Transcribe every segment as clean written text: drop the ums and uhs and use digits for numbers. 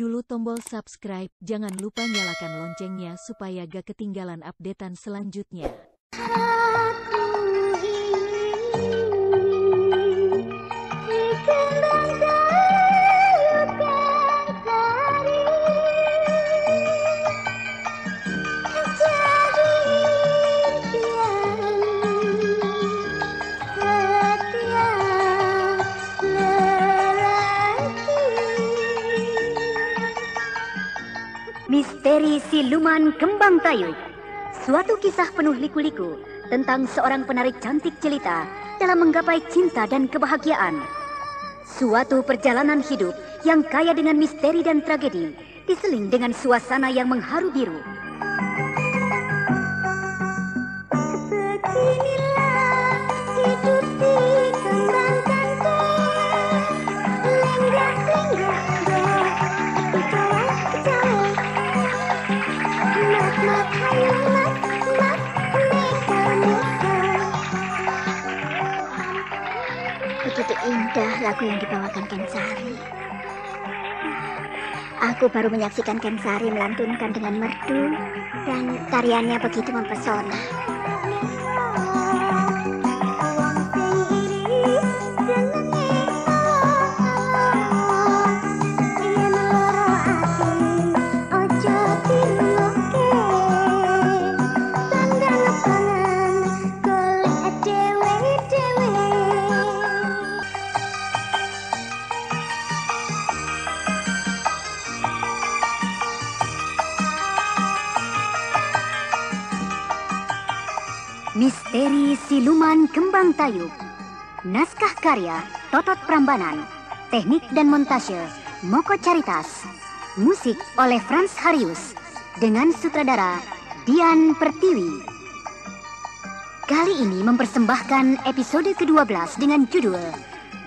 dulu tombol subscribe, jangan lupa nyalakan loncengnya supaya gak ketinggalan updatean selanjutnya. Misteri Siluman Kembang Tayub. Suatu kisah penuh liku-liku tentang seorang penarik cantik jelita dalam menggapai cinta dan kebahagiaan. Suatu perjalanan hidup yang kaya dengan misteri dan tragedi, diseling dengan suasana yang mengharu biru. Beginilah hidup di kembang kangkung, lenggak-lenggak begitu indah lagu yang dibawakan Kensari. Aku baru menyaksikan Kensari melantunkan dengan merdu dan tariannya begitu mempesona. Misteri Siluman Kembang Tayub. Naskah karya Totot Prambanan. Teknik dan montase Moko Caritas. Musik oleh Frans Harius dengan sutradara Dian Pertiwi. Kali ini mempersembahkan episode ke-12 dengan judul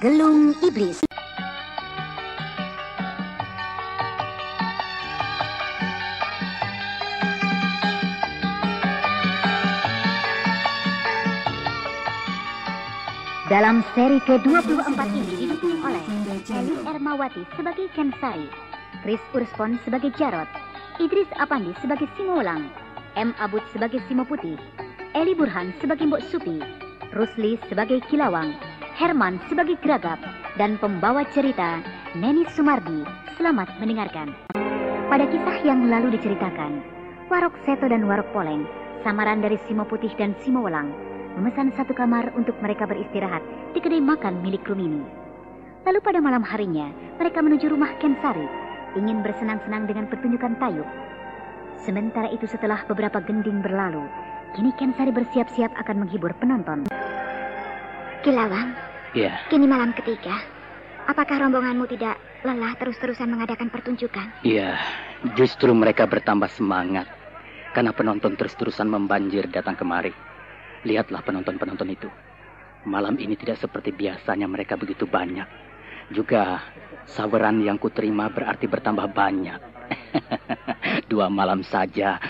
Gelung Iblis. Dalam seri ke-24 ini didukung oleh Eli Ermawati sebagai Kensari, Chris Urspon sebagai Jarot, Idris Apandi sebagai Simo Welang, M. Abud sebagai Simo Putih, Eli Burhan sebagai Mbok Supi, Rusli sebagai Kilawang, Herman sebagai Gragap, dan pembawa cerita Neni Sumardi. Selamat mendengarkan. Pada kisah yang lalu diceritakan, Warok Seto dan Warok Poleng, samaran dari Simo Putih dan Simo Welang, memesan satu kamar untuk mereka beristirahat di kedai makan milik Rumini. Lalu pada malam harinya, mereka menuju rumah Kensari, ingin bersenang-senang dengan pertunjukan tayub. Sementara itu setelah beberapa gending berlalu, kini Kensari bersiap-siap akan menghibur penonton. Kilawang, ya. Kini malam ketiga. Apakah rombonganmu tidak lelah terus-terusan mengadakan pertunjukan? Iya, justru mereka bertambah semangat karena penonton terus-terusan membanjir datang kemari. Lihatlah penonton-penonton itu. Malam ini tidak seperti biasanya mereka begitu banyak. Juga saweran yang kuterima berarti bertambah banyak. 2 malam saja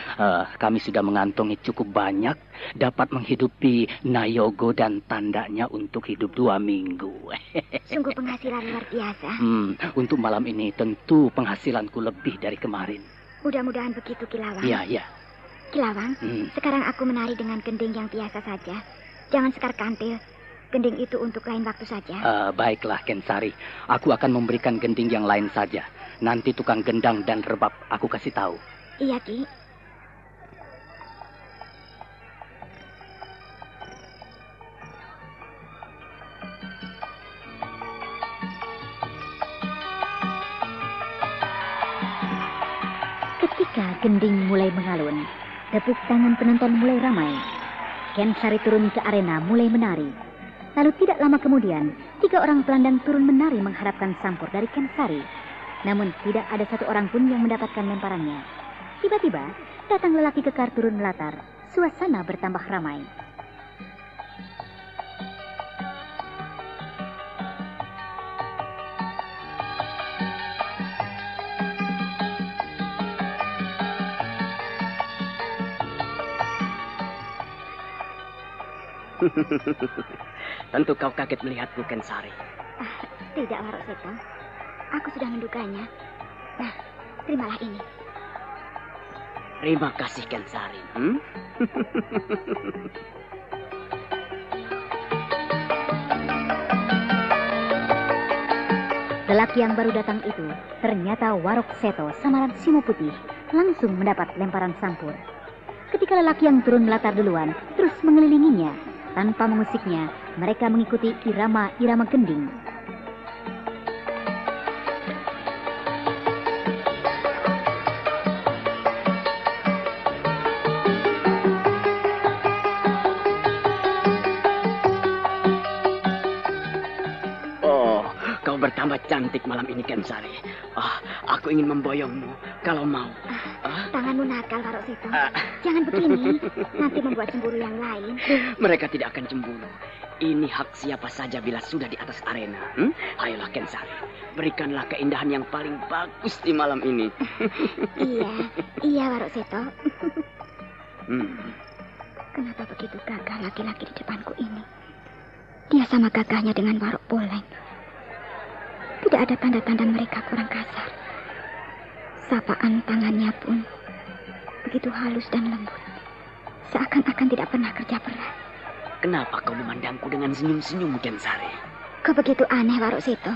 kami sudah mengantongi cukup banyak, dapat menghidupi Nayogo dan tandanya untuk hidup 2 minggu. Sungguh penghasilan luar biasa. Untuk malam ini tentu penghasilanku lebih dari kemarin. Mudah-mudahan begitu, Kilawang. Iya. Kilawang, sekarang aku menari dengan gending yang biasa saja. Jangan sekar kantil. Gending itu untuk lain waktu saja. Baiklah, Kensari. Aku akan memberikan gending yang lain saja. Nanti tukang gendang dan rebab aku kasih tahu. Iya, Ki. Ketika gending mulai mengalun, tepuk tangan penonton mulai ramai. Kensari turun ke arena mulai menari. Lalu tidak lama kemudian, 3 orang pelandang turun menari mengharapkan sampur dari Kensari. Namun tidak ada satu orang pun yang mendapatkan lemparannya. Tiba-tiba, datang lelaki kekar turun melatar. Suasana bertambah ramai. Tentu kau kaget melihatku, Kensari. Tidak, Warok Seto. Aku sudah menduganya. Nah, terimalah ini. Terima kasih, Kensari. Lelaki yang baru datang itu ternyata Warok Seto samaran Simo Putih langsung mendapat lemparan sampur. Ketika lelaki yang turun melatar duluan terus mengelilinginya, tanpa mengusiknya, mereka mengikuti irama-irama gending. Bertambah cantik malam ini, Kensari. Aku ingin memboyongmu kalau mau. Tanganmu nakal, Warok Seto. Jangan begini, nanti membuat cemburu yang lain. Mereka tidak akan cemburu. Ini hak siapa saja bila sudah di atas arena. Ayolah, Kensari. Berikanlah keindahan yang paling bagus di malam ini. Iya, Warok Seto. Kenapa begitu gagah laki-laki di depanku ini? Dia sama gagahnya dengan Warok Poleng. Tidak ada tanda-tanda mereka kurang kasar. Sapaan tangannya pun begitu halus dan lembut. Seakan-akan tidak pernah kerja berat. Kenapa kau memandangku dengan senyum-senyum, Kensari? Kau begitu aneh, Warok Seto.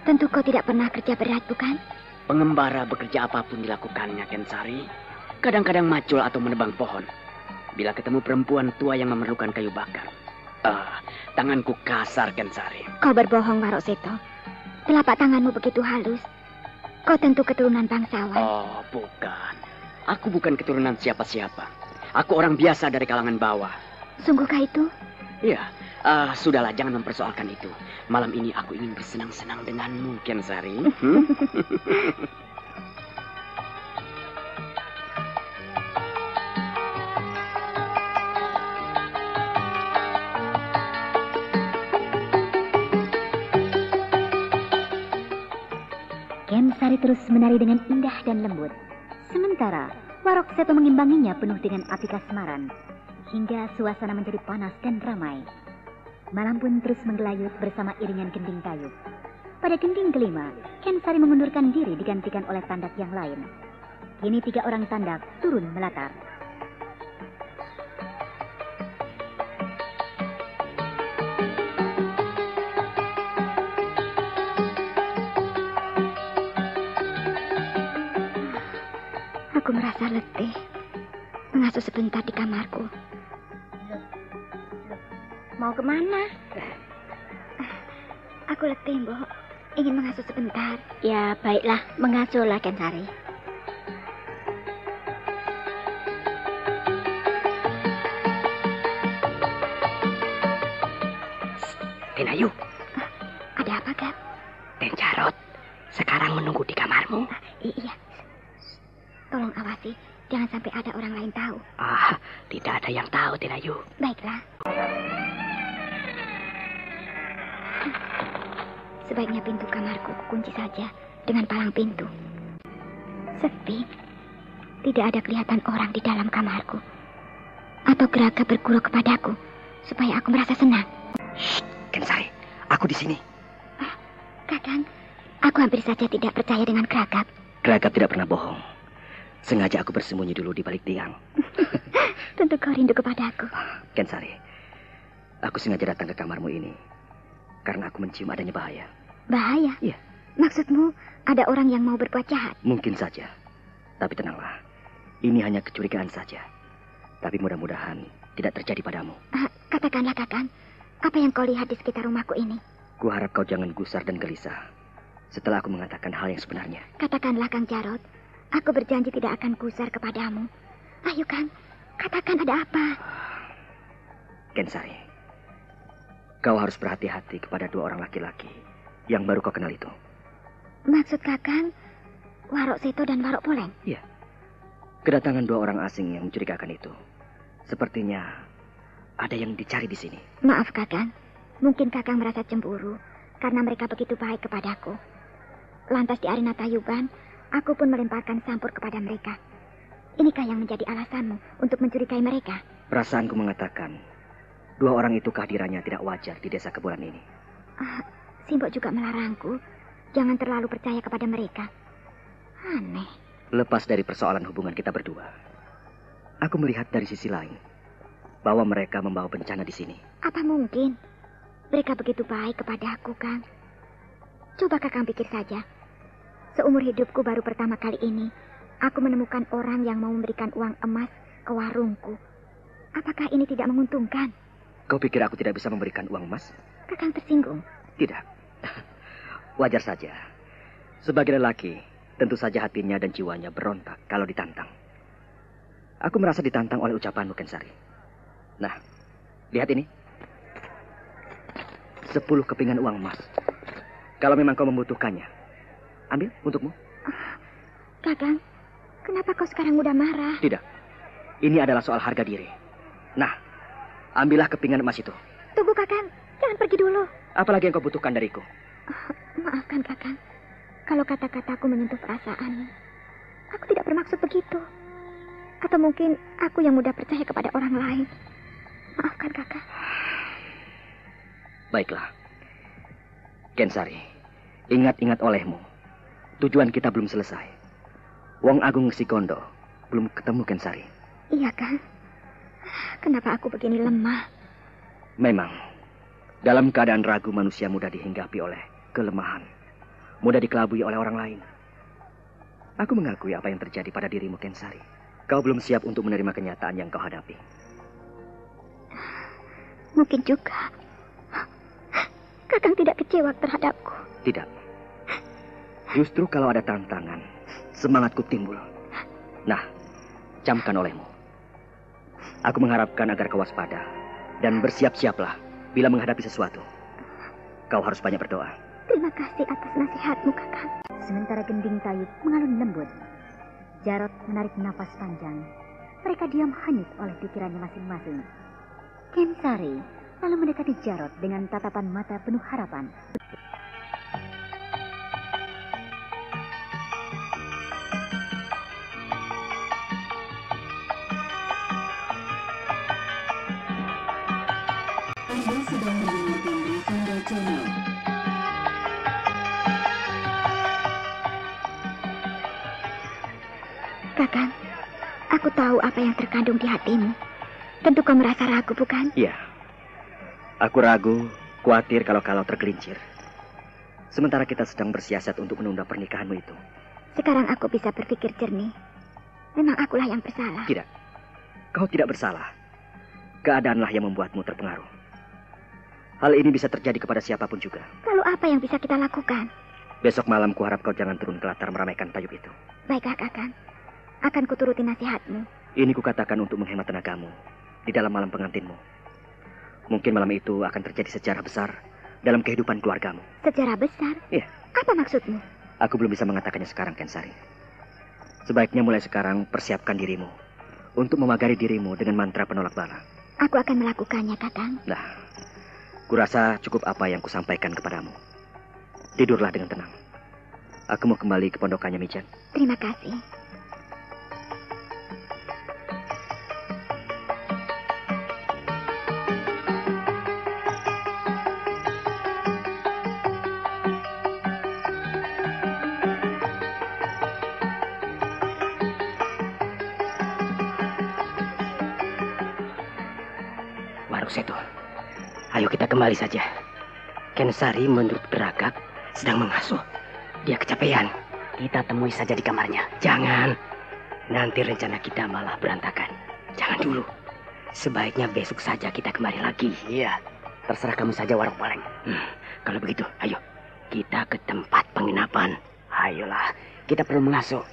Tentu kau tidak pernah kerja berat, bukan? Pengembara bekerja apapun dilakukannya, Kensari. Kadang-kadang macul atau menebang pohon. Bila ketemu perempuan tua yang memerlukan kayu bakar. Tanganku kasar, Kensari. Kau berbohong, Warok Seto. Telapak tanganmu begitu halus. Kau tentu keturunan bangsawan. Oh, bukan. Aku bukan keturunan siapa-siapa. Aku orang biasa dari kalangan bawah. Sungguhkah itu? Iya. Sudahlah, jangan mempersoalkan itu. Malam ini aku ingin bersenang-senang denganmu, Kensari. Kensari terus menari dengan indah dan lembut. Sementara Warok Seto mengimbanginya penuh dengan api kasmaran. Hingga suasana menjadi panas dan ramai. Malam pun terus menggelayut bersama iringan gending kayu. Pada gending kelima, Kensari mengundurkan diri digantikan oleh tandak yang lain. Kini 3 orang tandak turun melatar. Aku merasa letih. Mengasuh sebentar di kamarku. Mau kemana? Aku letih, Mbok. Ingin mengasuh sebentar. Ya, baiklah. Mengasuhlah, Kensari. Tenayu. Ada apa, Gap? Den Jarot sekarang menunggu di kamarmu. Iya. Tolong awasi. Jangan sampai ada orang lain tahu. Tidak ada yang tahu, Tenayu. Baiklah. Sebaiknya pintu kamarku kunci saja dengan palang pintu. Sepi. Tidak ada kelihatan orang di dalam kamarku. Atau Geragap bergurau kepadaku supaya aku merasa senang. Shh, Kensari, aku di sini. Kakang, aku hampir saja tidak percaya dengan Geragap. Geragap tidak pernah bohong. Sengaja aku bersembunyi dulu di balik tiang. Tentu kau rindu kepadaku. Kensari, aku sengaja datang ke kamarmu ini karena aku mencium adanya bahaya. Bahaya? Iya. Maksudmu ada orang yang mau berbuat jahat? Mungkin saja. Tapi tenanglah. Ini hanya kecurigaan saja. Tapi mudah-mudahan tidak terjadi padamu. Katakanlah, Kakang. Apa yang kau lihat di sekitar rumahku ini? Kuharap kau jangan gusar dan gelisah setelah aku mengatakan hal yang sebenarnya. Katakanlah, Kang Jarot. Aku berjanji tidak akan gusar kepadamu. Ayo, Kang. Katakan ada apa? Kensari, kau harus berhati-hati kepada 2 orang laki-laki yang baru kau kenal itu. Maksud Kakang, Warok Seto dan Warok Poleng? Iya. Kedatangan 2 orang asing yang mencurigakan itu. Sepertinya ada yang dicari di sini. Maaf, Kakang. Mungkin Kakang merasa cemburu karena mereka begitu baik kepadaku. Lantas di arena Tayuban, aku pun melemparkan sampur kepada mereka. Inikah yang menjadi alasanmu untuk mencurigai mereka? Perasaanku mengatakan 2 orang itu kehadirannya tidak wajar di desa Kebolan ini. Simbok juga melarangku jangan terlalu percaya kepada mereka. Aneh. Lepas dari persoalan hubungan kita berdua, aku melihat dari sisi lain bahwa mereka membawa bencana di sini. Apa mungkin mereka begitu baik kepada aku, Kang? Coba Kakang pikir saja. Seumur hidupku baru pertama kali ini, aku menemukan orang yang mau memberikan uang emas ke warungku. Apakah ini tidak menguntungkan? Kau pikir aku tidak bisa memberikan uang emas? Kakang tersinggung. Tidak. Wajar saja. Sebagai lelaki, tentu saja hatinya dan jiwanya berontak kalau ditantang. Aku merasa ditantang oleh ucapanmu, Kensari. Nah, lihat ini. 10 kepingan uang emas. Kalau memang kau membutuhkannya, ambil untukmu. Kakang, kenapa kau sekarang udah marah? Tidak. Ini adalah soal harga diri. Nah, ambillah kepingan emas itu. Tunggu, Kakang. Jangan pergi dulu. Apalagi yang kau butuhkan dariku? Maafkan, Kakang. Kalau kata-kataku menyentuh perasaan, aku tidak bermaksud begitu. Atau mungkin aku yang mudah percaya kepada orang lain. Maafkan, Kakang. Baiklah. Kensari, ingat-ingat olehmu. Tujuan kita belum selesai. Wong Agung Sikondo belum ketemu, Kensari. Iya, Kang. Kenapa aku begini lemah? Memang, dalam keadaan ragu manusia mudah dihinggapi oleh kelemahan. Mudah dikelabui oleh orang lain. Aku mengakui apa yang terjadi pada dirimu, Kensari. Kau belum siap untuk menerima kenyataan yang kau hadapi. Mungkin juga Kakang tidak kecewa terhadapku. Tidak. Justru kalau ada tantangan, semangatku timbul. Nah, camkan olehmu. Aku mengharapkan agar kau waspada dan bersiap-siaplah bila menghadapi sesuatu. Kau harus banyak berdoa. Terima kasih atas nasihatmu, Kakang. Sementara gending Tayub mengalun lembut, Jarot menarik nafas panjang. Mereka diam hanyut oleh pikirannya masing-masing. Kensari lalu mendekati Jarot dengan tatapan mata penuh harapan. Anda sedang mendengarkan Rifanda Channel. Kakang, aku tahu apa yang terkandung di hatimu. Tentu kau merasa ragu, bukan? Iya. Aku ragu, khawatir kalau tergelincir. Sementara kita sedang bersiasat untuk menunda pernikahanmu itu. Sekarang aku bisa berpikir jernih. Memang akulah yang bersalah. Tidak. Kau tidak bersalah. Keadaanlah yang membuatmu terpengaruh. Hal ini bisa terjadi kepada siapapun juga. Lalu apa yang bisa kita lakukan? Besok malam kuharap kau jangan turun ke latar meramaikan Tayub itu. Baiklah, Kakang. Akan kuturuti nasihatmu. Ini kukatakan untuk menghemat tenagamu di dalam malam pengantinmu. Mungkin malam itu akan terjadi sejarah besar dalam kehidupan keluargamu. Sejarah besar? Iya. Apa maksudmu? Aku belum bisa mengatakannya sekarang, Kensari. Sebaiknya mulai sekarang persiapkan dirimu untuk memagari dirimu dengan mantra penolak bala. Aku akan melakukannya, Kakang. Nah, kurasa cukup apa yang kusampaikan kepadamu. Tidurlah dengan tenang. Aku mau kembali ke pondokannya Mijan. Terima kasih. Warung Seto, ayo kita kembali saja. Kensari menurut Geragak sedang mengasuh. Dia kecapean. Kita temui saja di kamarnya. Jangan. Nanti rencana kita malah berantakan. Jangan dulu. Sebaiknya besok saja kita kembali lagi. Iya. Terserah kamu saja, Warung Paleng. Kalau begitu, ayo. Kita ke tempat penginapan. Ayolah. Kita perlu mengasuh.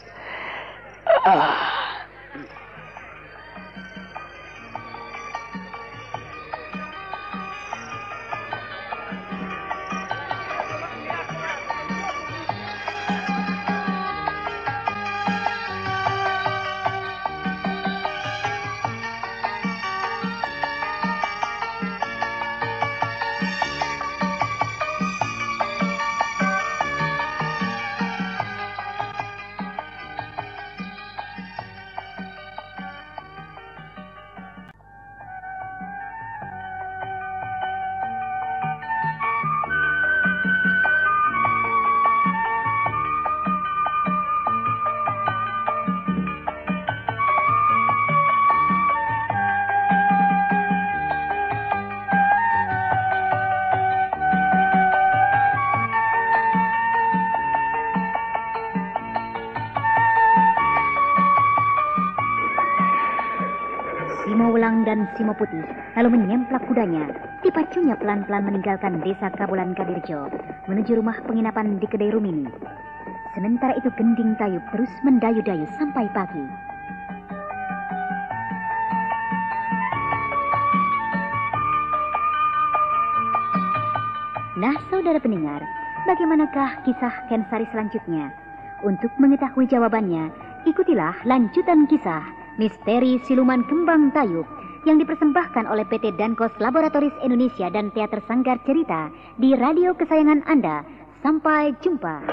Simo Putih lalu menyemplak kudanya. Dipacunya pelan-pelan meninggalkan desa Kabulan Kadirjo menuju rumah penginapan di Kedai Rumini. Sementara itu Gending Tayub terus mendayu-dayu sampai pagi. Nah, saudara pendengar, bagaimanakah kisah Kensari selanjutnya? Untuk mengetahui jawabannya, ikutilah lanjutan kisah Misteri Siluman Kembang Tayub yang dipersembahkan oleh PT Dankos Laboratoris Indonesia dan Teater Sanggar Cerita di radio kesayangan Anda. Sampai jumpa.